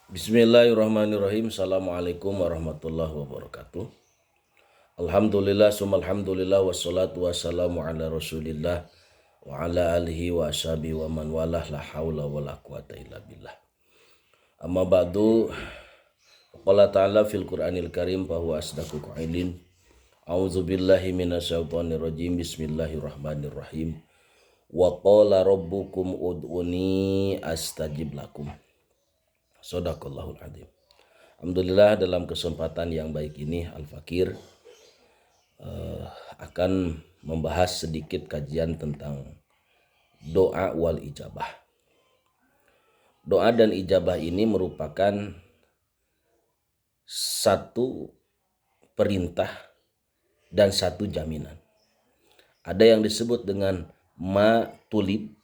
Bismillahirrahmanirrahim. Assalamualaikum warahmatullahi wabarakatuh. Alhamdulillah, alhamdulillah, wassalatu wassalamu ala rasulillah wa ala alihi wa ashabi wa man walah, la hawla wa la quwata illa billah. Amma ba'du, qala ta'ala fil Qur'anil Karim fahuwa asdaqu qailin. A'udzu billahi minasyaitonir rajim. Bismillahirrahmanirrahim. Wa qala rabbukum ud'uni astajib lakum. Shadaqallahul adzim. Alhamdulillah, dalam kesempatan yang baik ini Al-Fakir akan membahas sedikit kajian tentang doa wal ijabah. Doa dan ijabah ini merupakan satu perintah dan satu jaminan. Ada yang disebut dengan matulib.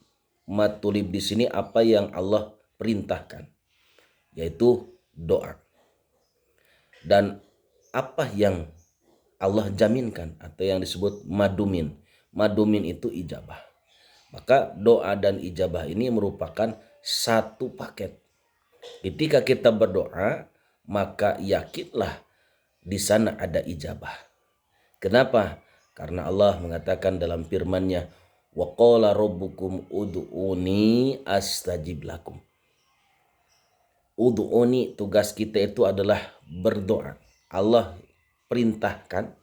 Matulib di sini apa yang Allah perintahkan, yaitu doa. Dan apa yang Allah jaminkan atau yang disebut madumin. Madumin itu ijabah. Maka doa dan ijabah ini merupakan satu paket. Ketika kita berdoa, maka yakinlah di sana ada ijabah. Kenapa? Karena Allah mengatakan dalam firman-Nya, wa qala rabbukum ud'uni astajib lakum. Ud'uni, tugas kita itu adalah berdoa. Allah perintahkan,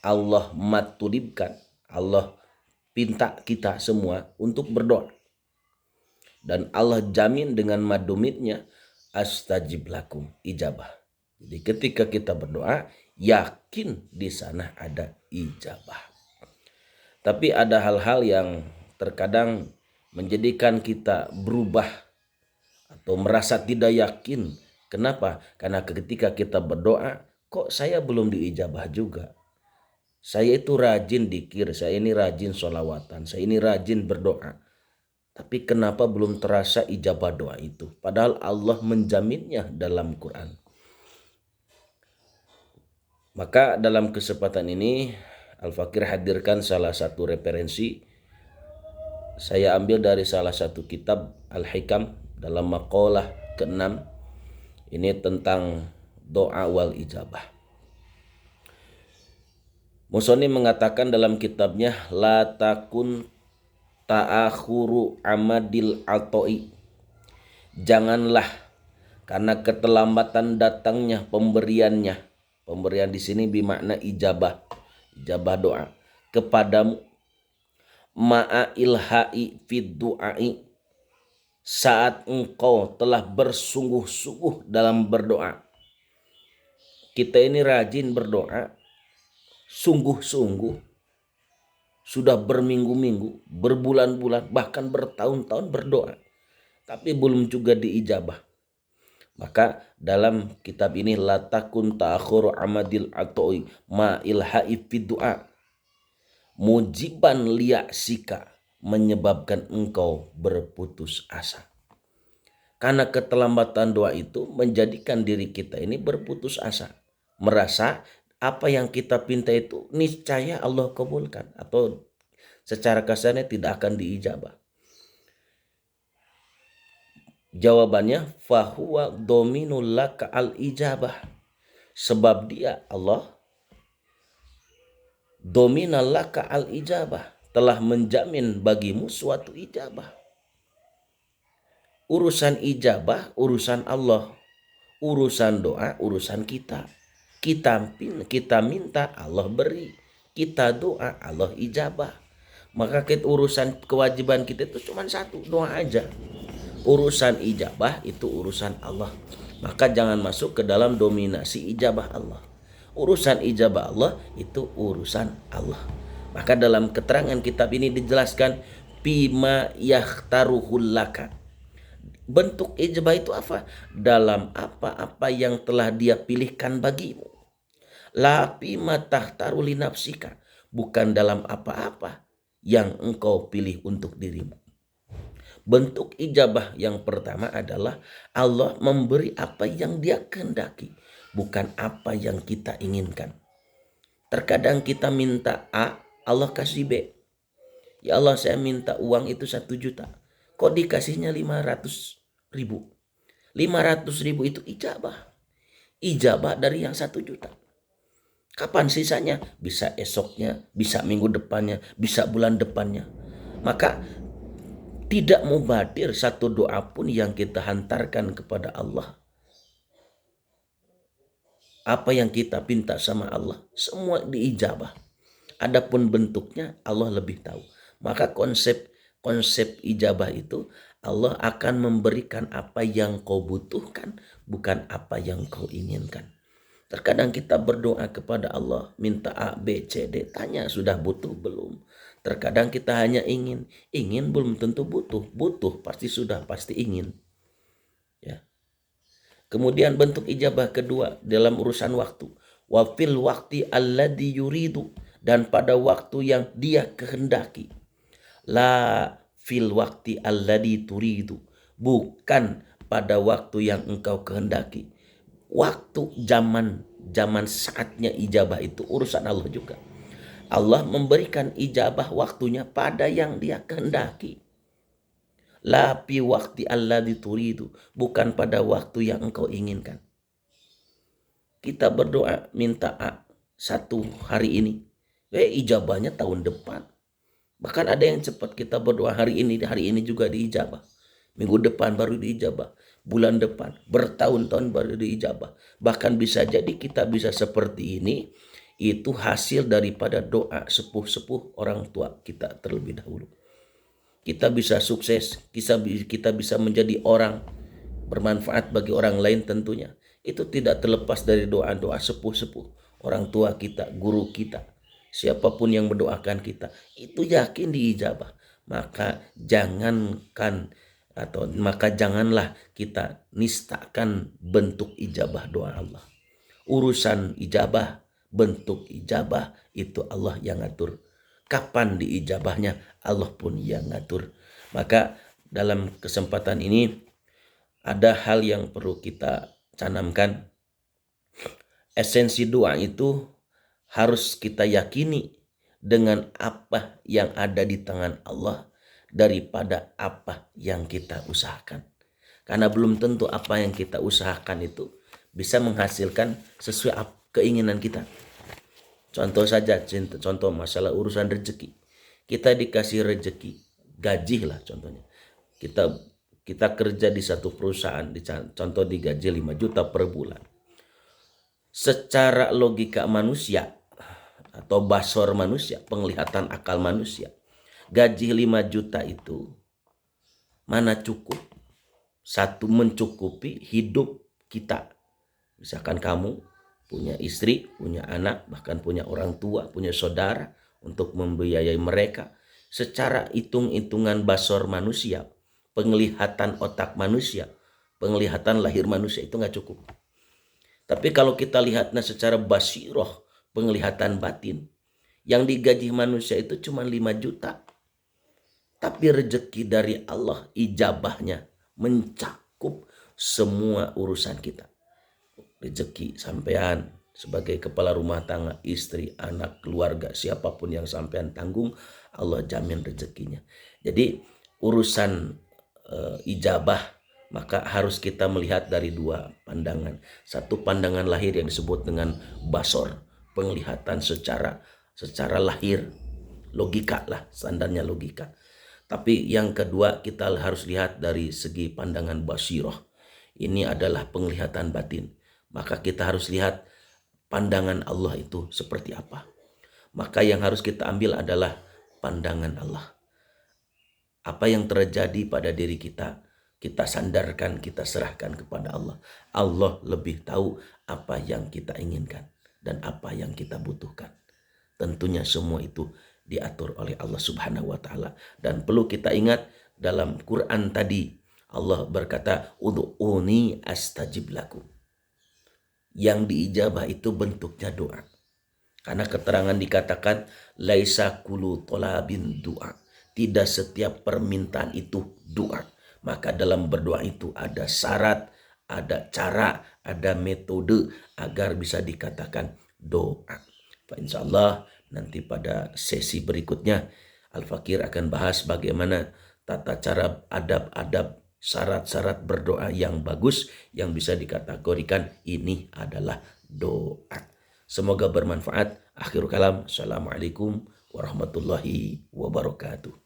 Allah matulibkan, Allah pinta kita semua untuk berdoa. Dan Allah jamin dengan madumitnya astajib lakum, ijabah. Jadi ketika kita berdoa, yakin di sana ada ijabah. Tapi ada hal-hal yang terkadang menjadikan kita berubah atau merasa tidak yakin. Kenapa? Karena ketika kita berdoa, kok saya belum diijabah juga. Saya itu rajin dikir, saya ini rajin sholawatan, saya ini rajin berdoa. Tapi kenapa belum terasa ijabah doa itu? Padahal Allah menjaminnya dalam Quran. Maka dalam kesempatan ini Al-Fakir hadirkan salah satu referensi. Saya ambil dari salah satu kitab Al-Hikam dalam maqalah ke-6. Ini tentang doa wal ijabah. Musoni mengatakan dalam kitabnya, la takun ta'akhuru amadil atoi. Janganlah karena keterlambatan datangnya pemberiannya. Pemberian di sini bermakna ijabah. Ijabah doa kepadamu. Ma'a ilha'i fid du'ai, saat engkau telah bersungguh-sungguh dalam berdoa. Kita ini rajin berdoa, sungguh-sungguh, sudah berminggu-minggu, berbulan-bulan, bahkan bertahun-tahun berdoa, tapi belum juga diijabah. Maka dalam kitab ini, la takun ta'akhuru amadil atoi ma ilha'i fid du'a, mujiban liyaksika, menyebabkan engkau berputus asa. Karena keterlambatan doa itu menjadikan diri kita ini berputus asa. Merasa apa yang kita pinta itu niscaya Allah kabulkan, atau secara kasarnya tidak akan diijabah. Jawabannya, fahuwa dominul laka al ijabah. Sebab dia Allah dominal laka al ijabah, telah menjamin bagimu suatu ijabah. Urusan ijabah, urusan Allah. Urusan doa, urusan kita. Kita minta, Allah beri. Kita doa, Allah ijabah. Maka urusan kewajiban kita itu cuma satu, doa aja. Urusan ijabah itu urusan Allah. Maka jangan masuk ke dalam dominasi ijabah Allah. Urusan ijabah Allah itu urusan Allah. Maka dalam keterangan kitab ini dijelaskan, bima yakhtaruhul laka. Bentuk ijabah itu apa? Dalam apa-apa yang telah dia pilihkan bagimu. La bima takhtaru li nafsika. Bukan dalam apa-apa yang engkau pilih untuk dirimu. Bentuk ijabah yang pertama adalah Allah memberi apa yang dia kehendaki, bukan apa yang kita inginkan. Terkadang kita minta A, Allah kasih B. Ya Allah, saya minta uang itu 1 juta. Kok dikasihnya 500.000? 500.000 itu ijabah. Ijabah dari yang 1 juta. Kapan sisanya? Bisa esoknya, bisa minggu depannya, bisa bulan depannya. Maka tidak mubadir satu doa pun yang kita hantarkan kepada Allah. Apa yang kita pinta sama Allah, semua diijabah. Adapun bentuknya Allah lebih tahu. Maka konsep ijabah itu Allah akan memberikan apa yang kau butuhkan, bukan apa yang kau inginkan. Terkadang kita berdoa kepada Allah, minta A, B, C, D, tanya sudah butuh belum. Terkadang kita hanya ingin belum tentu butuh, pasti sudah, pasti ingin. Ya. Kemudian bentuk ijabah kedua dalam urusan waktu. Wa fil waqti alladhi yuridu, dan pada waktu yang dia kehendaki. La fil waqti alladhi turidu, bukan pada waktu yang engkau kehendaki. Waktu zaman saatnya ijabah itu urusan Allah juga. Allah memberikan ijabah waktunya pada yang dia kehendaki. La fi waqti alladhi turidu, bukan pada waktu yang engkau inginkan. Kita berdoa minta A 1 hari ini, ijabahnya tahun depan. Bahkan ada yang cepat, kita berdoa hari ini juga diijabah. Minggu depan baru diijabah, bulan depan, bertahun-tahun baru diijabah. Bahkan bisa jadi kita bisa seperti ini, itu hasil daripada doa sepuh-sepuh orang tua kita terlebih dahulu. Kita bisa sukses, kita bisa menjadi orang bermanfaat bagi orang lain tentunya. Itu tidak terlepas dari doa-doa sepuh-sepuh orang tua kita, guru kita. Siapapun yang mendoakan kita, itu yakin diijabah. Maka janganlah kita nistakan bentuk ijabah doa Allah. Urusan ijabah, bentuk ijabah itu Allah yang ngatur. Kapan diijabahnya, Allah pun yang ngatur. Maka dalam kesempatan ini ada hal yang perlu kita canamkan. Esensi doa itu harus kita yakini dengan apa yang ada di tangan Allah daripada apa yang kita usahakan. Karena belum tentu apa yang kita usahakan itu bisa menghasilkan sesuai keinginan kita. Contoh saja, contoh masalah urusan rezeki. Kita dikasih rezeki, gaji lah contohnya. Kita kerja di satu perusahaan, contoh digaji 5 juta per bulan. Secara logika manusia atau basor manusia, penglihatan akal manusia, gaji 5 juta itu mana cukup satu mencukupi hidup kita. Misalkan kamu punya istri, punya anak, bahkan punya orang tua, punya saudara untuk membiayai mereka. Secara hitung-hitungan basor manusia, penglihatan otak manusia, penglihatan lahir manusia itu nggak cukup. Tapi kalau kita lihatnya secara basiroh, penglihatan batin, yang digaji manusia itu cuma 5 juta. Tapi rezeki dari Allah, ijabahnya mencakup semua urusan kita. Rezeki sampean sebagai kepala rumah tangga, istri, anak, keluarga, siapapun yang sampean tanggung, Allah jamin rezekinya. Jadi urusan ijabah maka harus kita melihat dari 2 pandangan. Satu pandangan lahir yang disebut dengan basor, penglihatan secara lahir, logika lah, standarnya logika. Tapi yang kedua kita harus lihat dari segi pandangan basiroh. Ini adalah penglihatan batin. Maka kita harus lihat pandangan Allah itu seperti apa. Maka yang harus kita ambil adalah pandangan Allah. Apa yang terjadi pada diri kita, kita sandarkan, kita serahkan kepada Allah. Allah lebih tahu apa yang kita inginkan dan apa yang kita butuhkan. Tentunya semua itu diatur oleh Allah Subhanahu wa taala. Dan perlu kita ingat dalam Quran tadi Allah berkata, "Ud'uni astajib lakum." Yang diijabah itu bentuknya doa. Karena keterangan dikatakan laisa kullu tolabin doa. Tidak setiap permintaan itu doa. Maka dalam berdoa itu ada syarat, ada cara, ada metode agar bisa dikatakan doa. Insyaallah nanti pada sesi berikutnya Al-Fakir akan bahas bagaimana tata cara adab-adab syarat-syarat berdoa yang bagus yang bisa dikategorikan ini adalah doa. Semoga bermanfaat. Akhirul kalam. Assalamualaikum warahmatullahi wabarakatuh.